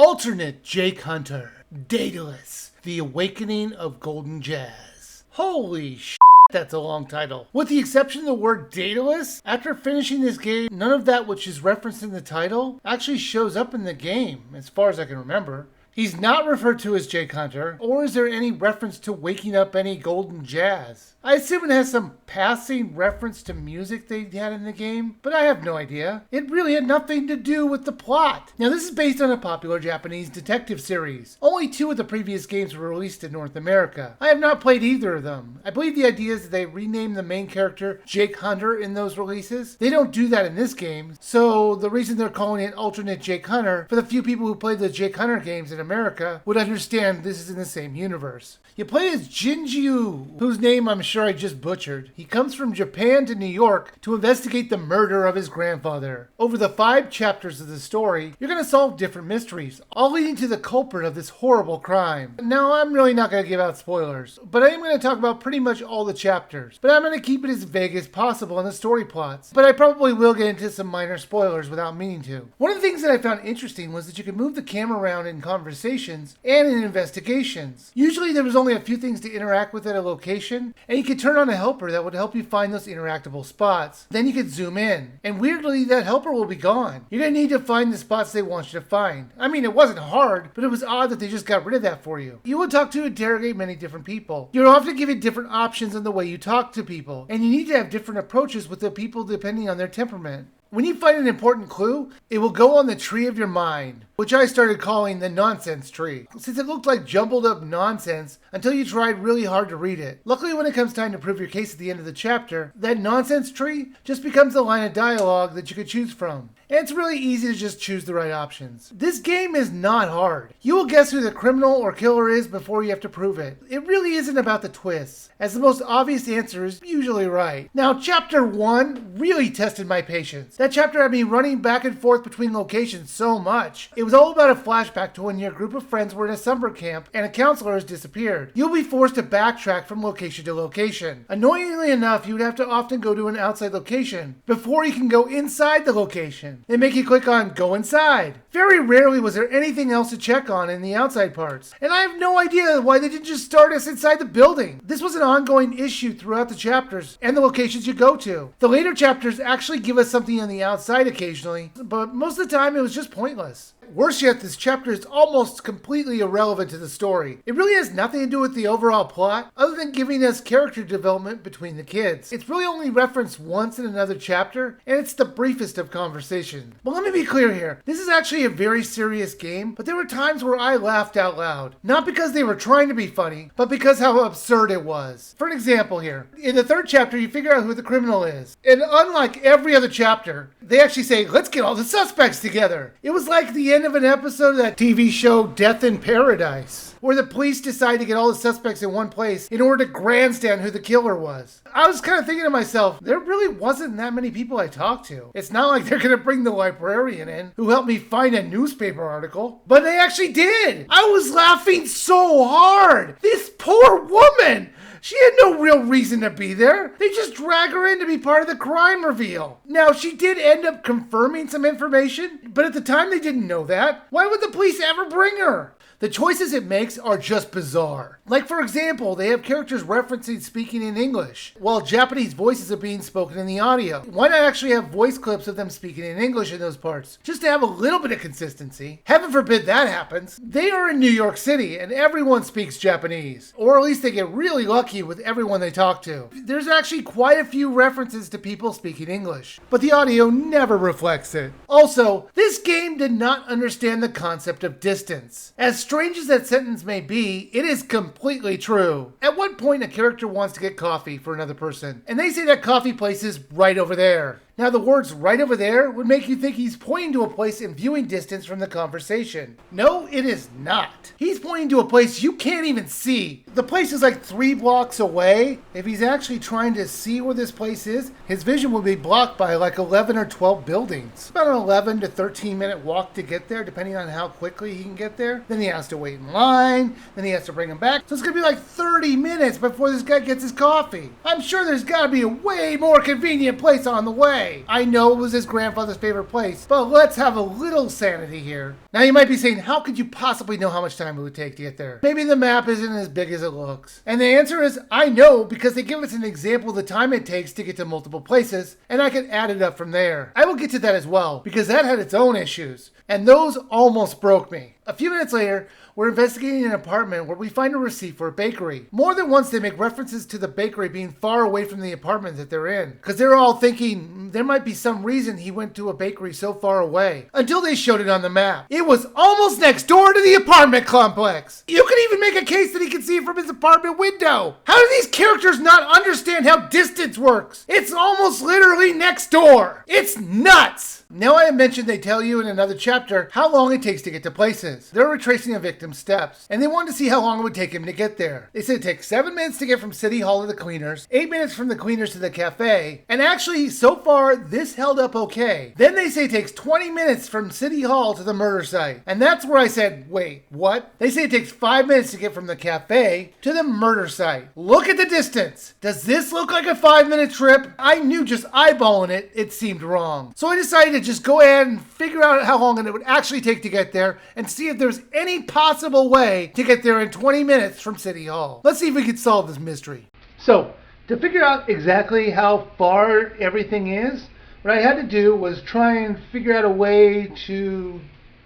Alternate Jake Hunter, DAEDALUS, The Awakening of Golden Jazz. Holy sh**, that's a long title. With the exception of the word DAEDALUS, after finishing this game, none of that which is referenced in the title actually shows up in the game, as far as I can remember. He's not referred to as Jake Hunter, or is there any reference to waking up any golden jazz? I assume it has some passing reference to music they had in the game, but I have no idea. It really had nothing to do with the plot. Now, this is based on a popular Japanese detective series. Only 2 of the previous games were released in North America. I have not played either of them. I believe the idea is that they renamed the main character Jake Hunter in those releases. They don't do that in this game, so the reason they're calling it Alternate Jake Hunter, for the few people who played the Jake Hunter games in America, would understand this is in the same universe. You play as Jinju, whose name I'm sure I just butchered. He comes from Japan to New York to investigate the murder of his grandfather. Over the 5 chapters of the story, you're going to solve different mysteries, all leading to the culprit of this horrible crime. Now, I'm really not going to give out spoilers, but I am going to talk about pretty much all the chapters. But I'm going to keep it as vague as possible on the story plots. But I probably will get into some minor spoilers without meaning to. One of the things that I found interesting was that you could move the camera around in conversations and in investigations. Usually there was only a few things to interact with at a location, and you could turn on a helper that would help you find those interactable spots. Then you could zoom in, and weirdly that helper will be gone. You're going to need to find the spots they want you to find. I mean, it wasn't hard, but it was odd that they just got rid of that for you. You will talk to interrogate many different people. You're often given different options in the way you talk to people, and you need to have different approaches with the people depending on their temperament. When you find an important clue, it will go on the tree of your mind, which I started calling the nonsense tree, since it looked like jumbled up nonsense until you tried really hard to read it. Luckily, when it comes time to prove your case at the end of the chapter, that nonsense tree just becomes a line of dialogue that you could choose from. And it's really easy to just choose the right options. This game is not hard. You will guess who the criminal or killer is before you have to prove it. It really isn't about the twists, as the most obvious answer is usually right. Now, chapter 1 really tested my patience. That chapter had me running back and forth between locations so much. It was all about a flashback to when your group of friends were in a summer camp and a counselor has disappeared. You'll be forced to backtrack from location to location. Annoyingly enough, you would have to often go to an outside location before you can go inside the location. They make you click on Go Inside. Very rarely was there anything else to check on in the outside parts. And I have no idea why they didn't just start us inside the building. This was an ongoing issue throughout the chapters and the locations you go to. The later chapters actually give us something on the outside occasionally, but most of the time it was just pointless. Worse yet, this chapter is almost completely irrelevant to the story. It really has nothing to do with the overall plot, other than giving us character development between the kids. It's really only referenced once in another chapter, and it's the briefest of conversations. But let me be clear here, this is actually a very serious game, but there were times where I laughed out loud. Not because they were trying to be funny, but because how absurd it was. For an example here, in the 3rd chapter, you figure out who the criminal is. And unlike every other chapter, they actually say, let's get all the suspects together. It was like the end of an episode of that TV show Death in Paradise, where the police decide to get all the suspects in one place in order to grandstand who the killer was. I was kind of thinking to myself, there really wasn't that many people I talked to. It's not like they're going to bring the librarian in who helped me find a newspaper article, but they actually did. I was laughing so hard. This poor woman. She had no real reason to be there. They just drag her in to be part of the crime reveal. Now, she did end up confirming some information, but at the time they didn't know that. Why would the police ever bring her? The choices it makes are just bizarre. Like, for example, they have characters referencing speaking in English, while Japanese voices are being spoken in the audio. Why not actually have voice clips of them speaking in English in those parts, just to have a little bit of consistency? Heaven forbid that happens. They are in New York City, and everyone speaks Japanese. Or at least they get really lucky with everyone they talk to. There's actually quite a few references to people speaking English, but the audio never reflects it. Also, this game did not understand the concept of distance. As strange as that sentence may be, it is completely true. At one point, a character wants to get coffee for another person, and they say that coffee place is right over there. Now, the words right over there would make you think he's pointing to a place in viewing distance from the conversation. No, it is not. He's pointing to a place you can't even see. The place is like 3 blocks away. If he's actually trying to see where this place is, his vision will be blocked by like 11 or 12 buildings. About an 11 to 13 minute walk to get there, depending on how quickly he can get there. Then he has to wait in line. Then he has to bring him back. So it's going to be like 30 minutes before this guy gets his coffee. I'm sure there's got to be a way more convenient place on the way. way! I know it was his grandfather's favorite place, but let's have a little sanity here. Now you might be saying, how could you possibly know how much time it would take to get there? Maybe the map isn't as big as it looks. And the answer is, I know, because they give us an example of the time it takes to get to multiple places, and I can add it up from there. I will get to that as well, because that had its own issues, and those almost broke me. A few minutes later, we're investigating an apartment where we find a receipt for a bakery. More than once, they make references to the bakery being far away from the apartment that they're in, because they're all thinking there might be some reason he went to a bakery so far away, until they showed it on the map. It was almost next door to the apartment complex. You could even make a case that he could see it from his apartment window. How do these characters not understand how distance works? It's almost literally next door. It's nuts. Now I have mentioned they tell you in another chapter how long it takes to get to places. They're retracing a victim's steps, and they wanted to see how long it would take him to get there. They said it takes 7 minutes to get from City Hall to the cleaners, 8 minutes from the cleaners to the cafe, and actually, so far, this held up okay. Then they say it takes 20 minutes from City Hall to the murder site, and that's where I said, wait, what? They say it takes 5 minutes to get from the cafe to the murder site. Look at the distance. Does this look like a 5-minute trip? I knew just eyeballing it, it seemed wrong. So I decided to just go ahead and figure out how long it would actually take to get there and see if there's any possible way to get there in 20 minutes from City Hall. Let's see if we can solve this mystery. So, to figure out exactly how far everything is, what I had to do was try and figure out a way to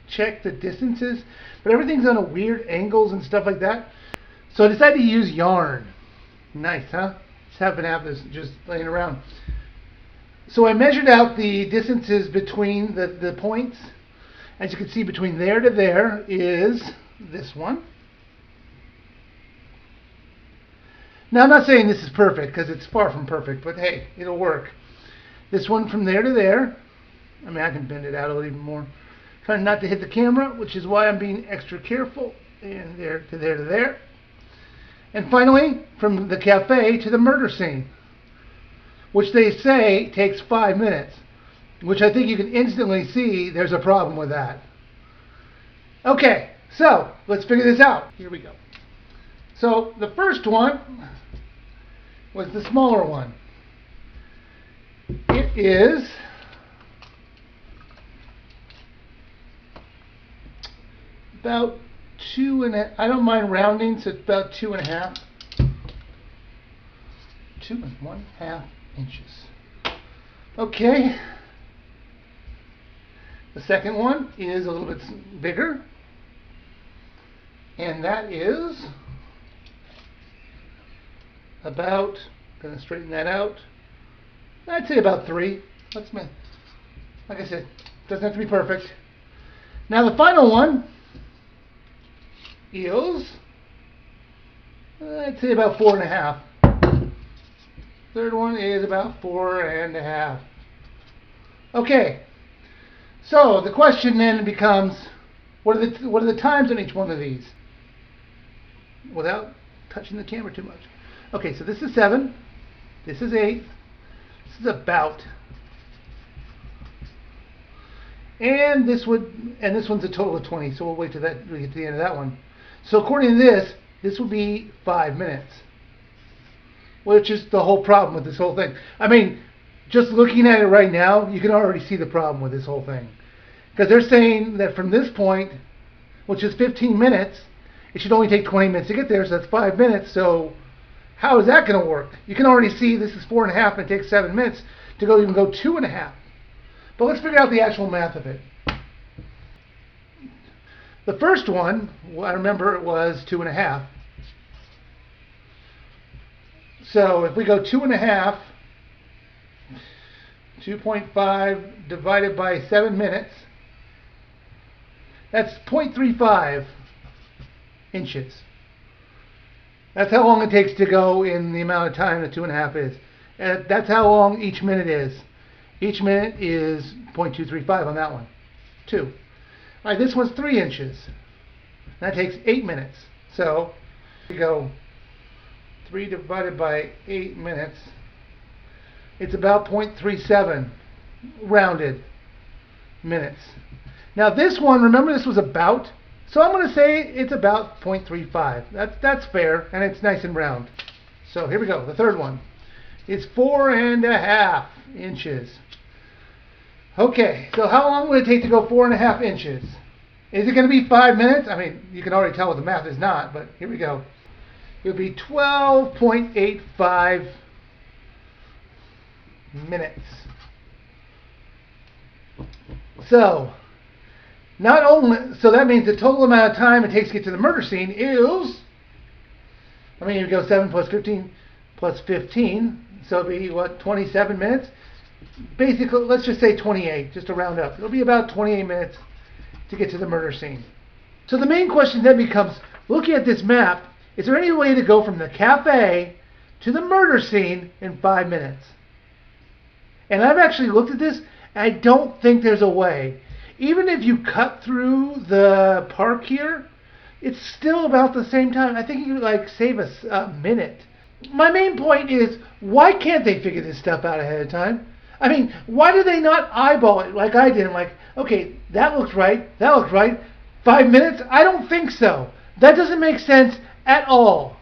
check the distances, but everything's on a weird angles and stuff like that. So I decided to use yarn. Nice, huh? Just happen to have this just laying around. So I measured out the distances between the points. As you can see, between there to there is this one. Now I'm not saying this is perfect, because it's far from perfect, but hey, it'll work. This one from there to there, I mean, I can bend it out a little even more. Trying not to hit the camera, which is why I'm being extra careful. And there to there to there. And finally, from the cafe to the murder scene, which they say takes 5 minutes, which I think you can instantly see there's a problem with that. Okay, so let's figure this out. Here we go. So the first one was the smaller one. It is about I don't mind rounding, so it's about 2.5. 2.5 inches. Okay. The second one is a little bit bigger, and that is about, going to straighten that out, I'd say about 3. Like I said, doesn't have to be perfect. Now the final one is, I'd say about 4.5. Third one is about 4.5. Okay, so the question then becomes, what are the times on each one of these? Without touching the camera too much. Okay, so this is 7. This is 8. This is about. And this one's a total of 20. So we'll wait till we get to the end of that one. So according to this would be 5 minutes, which is the whole problem with this whole thing. I mean, just looking at it right now, you can already see the problem with this whole thing. Because they're saying that from this point, which is 15 minutes, it should only take 20 minutes to get there, so that's 5 minutes. So how is that going to work? You can already see this is 4.5 and it takes 7 minutes to even go 2.5. But let's figure out the actual math of it. The first one, I remember it was 2.5. So if we go 2.5, 2.5 divided by 7 minutes, that's 0.35 inches. That's how long it takes to go in the amount of time that 2.5 is. And that's how long each minute is. Each minute is 0.235 on that one. 2. All right, this one's 3 inches. That takes 8 minutes. So we go 3 divided by 8 minutes. It's about 0.37 rounded minutes. Now this one, remember this was about, so I'm going to say it's about 0.35. That's fair, and it's nice and round. So here we go. The third one is 4.5 inches. Okay, so how long will it take to go 4.5 inches? Is it going to be 5 minutes? I mean, you can already tell what the math is not, but here we go. It would be 12.85 minutes. So, so that means the total amount of time it takes to get to the murder scene is, I mean, you go 7 plus 15 plus 15, so it'll be, what, 27 minutes? Basically, let's just say 28, just to round up. It'll be about 28 minutes to get to the murder scene. So the main question then becomes, looking at this map, is there any way to go from the cafe to the murder scene in 5 minutes? And I've actually looked at this, and I don't think there's a way. Even if you cut through the park here, it's still about the same time. I think you could like save a minute. My main point is, why can't they figure this stuff out ahead of time? I mean, why do they not eyeball it like I did? I'm like, okay, that looks right, that looks right. 5 minutes? I don't think so. That doesn't make sense at all.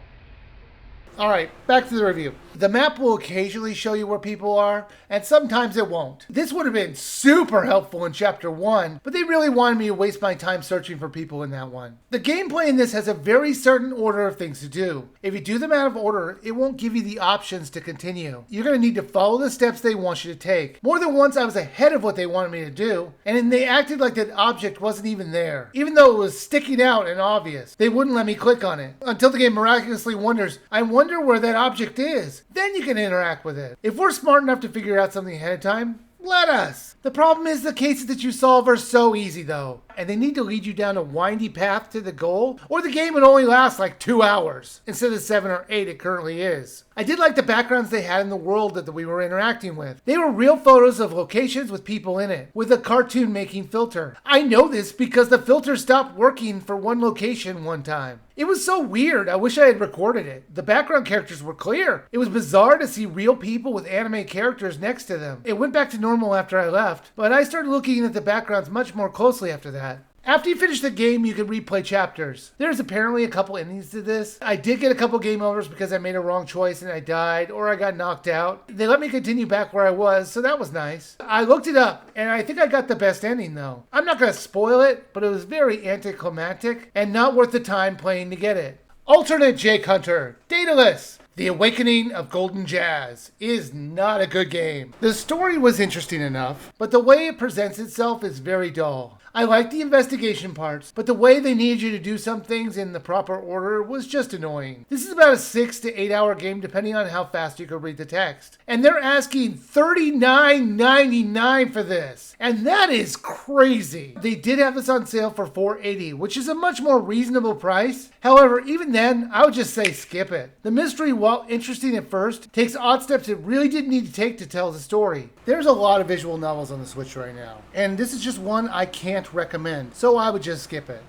All right, back to the review. The map will occasionally show you where people are, and sometimes it won't. This would have been super helpful in Chapter 1, but they really wanted me to waste my time searching for people in that one. The gameplay in this has a very certain order of things to do. If you do them out of order, it won't give you the options to continue. You're going to need to follow the steps they want you to take. More than once I was ahead of what they wanted me to do, and then they acted like that object wasn't even there, even though it was sticking out and obvious. They wouldn't let me click on it, until the game miraculously wonders, I wonder where that object is. Then you can interact with it. If we're smart enough to figure out something ahead of time, let us. The problem is the cases that you solve are so easy though, and they need to lead you down a windy path to the goal, or the game would only last like 2 hours, instead of 7 or 8 it currently is. I did like the backgrounds they had in the world that we were interacting with. They were real photos of locations with people in it, with a cartoon making filter. I know this because the filter stopped working for one location one time. It was so weird, I wish I had recorded it. The background characters were clear. It was bizarre to see real people with anime characters next to them. It went back to normal after I left, but I started looking at the backgrounds much more closely after that. After you finish the game, you can replay chapters. There's apparently a couple endings to this. I did get a couple game overs because I made a wrong choice and I died, or I got knocked out. They let me continue back where I was, so that was nice. I looked it up, and I think I got the best ending though. I'm not going to spoil it, but it was very anticlimactic and not worth the time playing to get it. Alternate Jake Hunter, DAEDALUS. The Awakening of Golden Jazz is not a good game. The story was interesting enough, but the way it presents itself is very dull. I like the investigation parts, but the way they needed you to do some things in the proper order was just annoying. This is about a 6 to 8 hour game depending on how fast you can read the text. And they're asking $39.99 for this. And that is crazy. They did have this on sale for $4.80, which is a much more reasonable price. However, even then, I would just say skip it. The mystery, while interesting at first, takes odd steps it really didn't need to take to tell the story. There's a lot of visual novels on the Switch right now, and this is just one I can't recommend, so I would just skip it.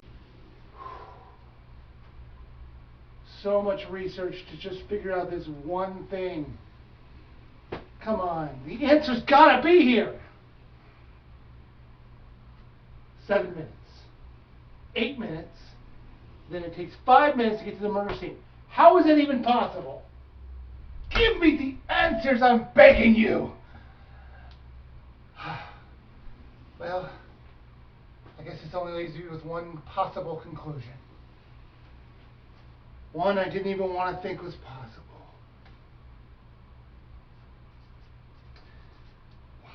So much research to just figure out this one thing. Come on, the answer's gotta be here. 7 minutes, 8 minutes, then it takes 5 minutes to get to the murder scene. How is that even possible? Give me the answers, I'm begging you. Well, I guess this only leaves you with one possible conclusion. One I didn't even want to think was possible. Why?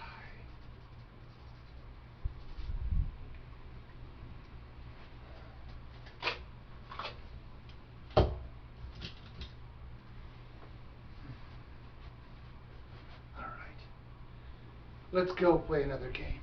All right. Let's go play another game.